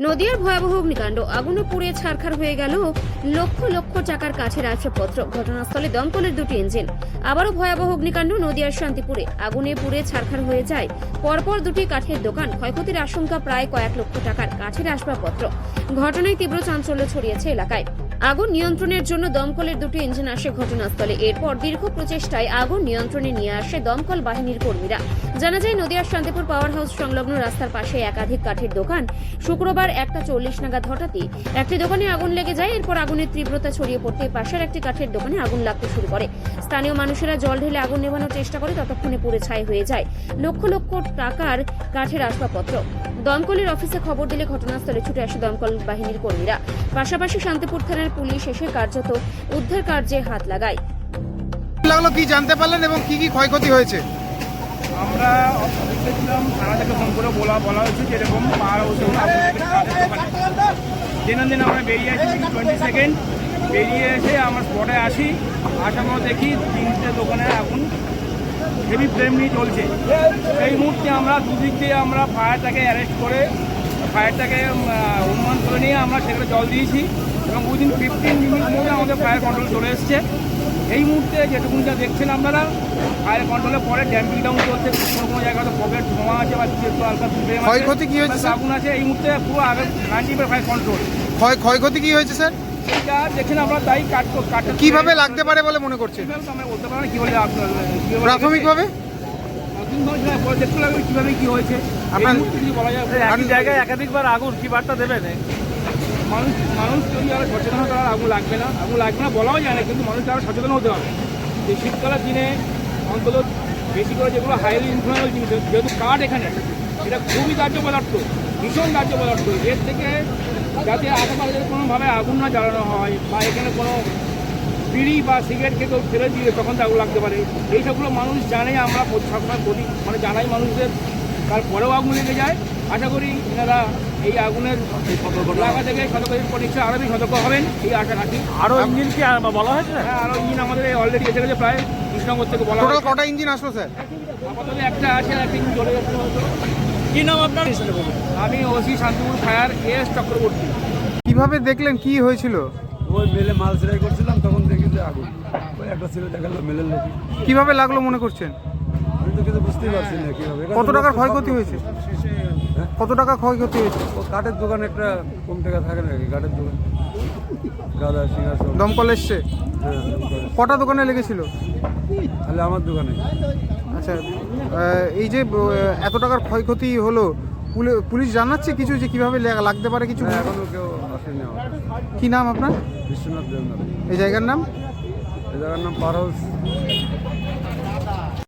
নদিয়ার ভয়াবহ অগ্নিকাণ্ড, আগুনে পুড়ে ছারখার হয়ে গেল লক্ষ লক্ষ টাকার কাছের আসবাবপত্র। ঘটনাস্থলে দমকলের দুটি ইঞ্জিন। আবারও ভয়াবহ অগ্নিকাণ্ড নদিয়ার শান্তিপুরে, আগুনে পুড়ে ছারখার হয়ে যায় পরপর দুটি কাঠের দোকান। ক্ষয়ক্ষতির আশঙ্কা প্রায় কয়েক লক্ষ টাকার কাছের আসবাবপত্র। ঘটনায় তীব্র চাঞ্চল্য ছড়িয়েছে এলাকায়। আগুন নিয়ন্ত্রণের জন্য দমকলের দুটি ইঞ্জিন আসে ঘটনাস্থলে। এরপর দীর্ঘ প্রচেষ্টায় আগুন নিয়ন্ত্রণে নিয়ে আসে দমকল বাহিনীর কর্মীরা। জানা যায়, নদিয়ার শান্তিপুর পাওয়ার হাউস সংলগ্ন রাস্তার পাশে একাধিক কাঠের দোকান। শুক্রবার 1:40 নাগাদ হঠাৎই একটি দোকানে আগুন লেগে যায়। এরপর আগুনের তীব্রতা ছড়িয়ে পড়তে পাশের একটি কাঠের দোকানে আগুন লাগতে শুরু করে। স্থানীয় মানুষেরা জল ঢেলে আগুন নেভানোর চেষ্টা করে, ততক্ষণে পুড়ে ছাই হয়ে যায় লক্ষ লক্ষ টাকার কাঠের আসবাবপত্র। দমকলের অফিসে খবর দিলে ঘটনাস্থলে ছুটে আসে দমকল বাহিনীর কর্মীরা। পাশাপাশি শান্তিপুর থানার পুলিশ এসে কার্যত উদ্ধার কার্যে হাত লাগায়। লাগলো কি জানতে পারলেন এবং কি কি ক্ষয়ক্ষতি হয়েছে? আমরা দেখেছিলাম, থানা থেকে ফোন করে বলা হয়েছে যে এরকম পাহাড় হচ্ছে দিন আমরা বেরিয়ে আসি 20 সেকেন্ড বেরিয়ে এসে আমরা স্পটে আসার পর দেখি 3টে দোকানে আগুন হেভি ফ্লেম নিয়ে চলছে। সেই মুহূর্তে আমরা দুদিক দিয়ে আমরা ফায়ারটাকে অ্যারেস্ট করে ফায়ারটাকে অনুমান করে নিয়ে আমরা সেখানে জল দিয়েছি এবং উইদিন 15 মিনিটের মধ্যে আমাদের ফায়ার কন্ট্রোল চলে এসছে। এই মুহূর্তে যেটুকুন যা দেখছেন আপনারা, ফায়ার কন্ট্রোলের পরে ড্যাম্পিং ডাউন চলছে। কোনো জায়গায় পকেট ধোঁয়া আছে বা একটু হালকা ক্ষয়ক্ষতি কি হয়েছে? আগুন আছে। এই মুহূর্তে পুরো আগে 90% ফায়ার কন্ট্রোল। ক্ষয়ক্ষতি কি হয়েছে স্যার? এইটা দেখছেন আমরা, তাই কাটতে কিভাবে লাগতে পারে বলে মনে করছেন? আমরা বলতে পারি না কীভাবে প্রাথমিকভাবে দেখতে লাগবে কীভাবে কী হয়েছে। আপনার কিছু বলা যায় একই জায়গায় একাধিকবার আগুন, কি বার্তা দেবেন? মানুষ যদি আরো সচেতন হতে পারে, আগুন লাগবে না বলাও যায় না, কিন্তু মানুষকে আরো সচেতন হতে হবে। এই শীতকালের দিনে অন্তত বেশি করে যেগুলো হাইলি ইনফ্লুয়েন্সিবল জিনিস, যেহেতু কাঠ এখানে এটা খুবই দাহ্য পদার্থ, ভীষণ দাহ্য পদার্থ, এর থেকে যাতে আশেপাশে কোনোভাবে আগুন না জ্বালানো হয় বা এখানে কোনো বিড়ি বা সিগারেট খেয়ে কেউ ফেলে দিয়ে তখন তো আগুন লাগতে পারে। এই সবগুলো মানুষ জানে, আমরা সবসময় বলি, মানে জানাই মানুষদের, তারপরেও আগুন লেগে যায়। আশা করি এনারা এই আগুনের লাগা থেকে সতর্ক নিশ্চয় আরও বেশি সতর্ক হবেন, এই আশা রাখি। আরও ইঞ্জিন কি বলা হয়েছে? হ্যাঁ, আরও ইঞ্জিন আমাদের অলরেডি এসে গেছে, প্রায় কৃষ্ণনগর থেকে বলা টোটাল কটা ইঞ্জিন আসলো স্যার? আপাতত একটা আছে, একটা ইঞ্জিন চলে যাচ্ছে হয়তো। কি নাম আপনার? আমি OC Shantipur fire S Chakraborty. কিভাবে দেখলেন, কি হয়েছিল? ওই মেলে মাল সেলাই করছিলাম, তখন দেখি যে আগুন। ওই একটা ছেলে দেখালো মেলের লোক। কিভাবে লাগলো মনে করছেন? আমি তো কিছু বুঝতেই পারছি না কীভাবে। কত টাকার ক্ষয়ক্ষতি হয়েছে? কত টাকা ক্ষয়ক্ষতি হয়েছে? ও কাঠের দোকান, একটা কম টাকা থাকে নাকি কাঠের দোকান, গাদা সিংহাসন। দমকল এসছে? হ্যাঁ, কটা দোকানে লেগেছিল? তাহলে আমার দোকানে। আচ্ছা, এই যে এত টাকার ক্ষয়ক্ষতি হলো, পুলিশ জানাচ্ছে কিছু যে কিভাবে লাগতে পারে কিছু? হ্যাঁ, এখনও কেউ আসেনি আমার। কি নাম আপনার? বিশ্বনাথ দেবনাথ। এই জায়গার নাম? এই জায়গার নাম পার হাউস।